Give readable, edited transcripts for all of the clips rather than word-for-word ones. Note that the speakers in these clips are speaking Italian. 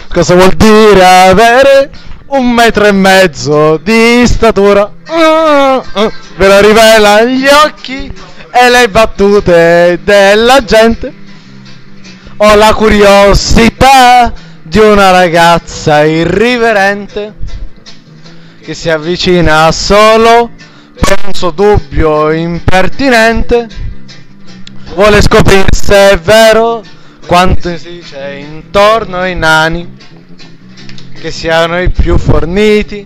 Cosa vuol dire avere 1,5 metri di statura? Ve lo rivela gli occhi e le battute della gente. Ho la curiosità di una ragazza irriverente che si avvicina solo per un suo dubbio impertinente. Vuole scoprire se è vero quanto si dice intorno ai nani, che siano i più forniti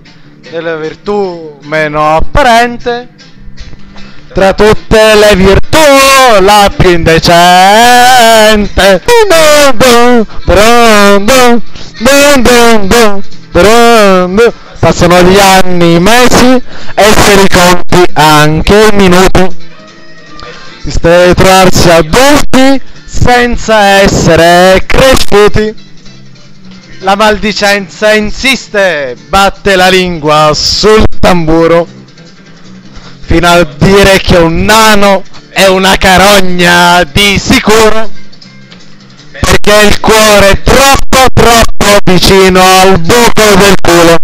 delle virtù meno apparente. Tra tutte le virtù la più indecente. Passano gli anni, i mesi e se li conti anche i minuti. Di trovarsi adulti senza essere cresciuti. La maldicenza insiste, batte la lingua sul tamburo, fino a dire che un nano è una carogna di sicuro, perché il cuore è troppo vicino al buco del culo.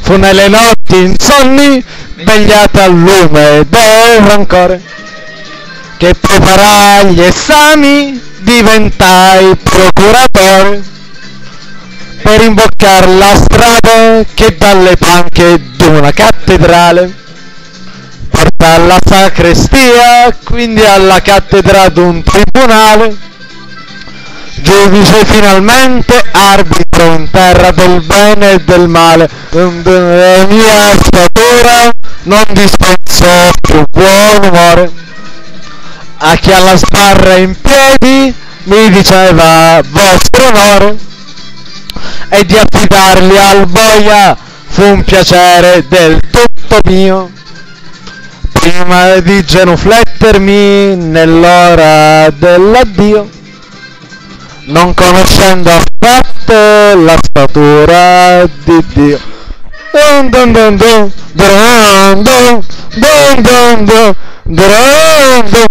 Fu nelle notti insonni, vegliate al lume del rancore, che preparai gli esami, diventai procuratore, per imboccar la strada che dalle panche d'una cattedrale porta alla sacrestia, quindi alla cattedra d'un tribunale, giudice finalmente, arbitro in terra del bene e del male. La mia statura non dispensò più buon umore a chi alla sbarra in piedi mi diceva vostro onore, e di affidarli al boia fu un piacere del tutto mio, prima di genuflettermi nell'ora dell'addio, non conoscendo affatto la statura di Dio. Dun dun dun dun, dun dun dun dun dun dun dun.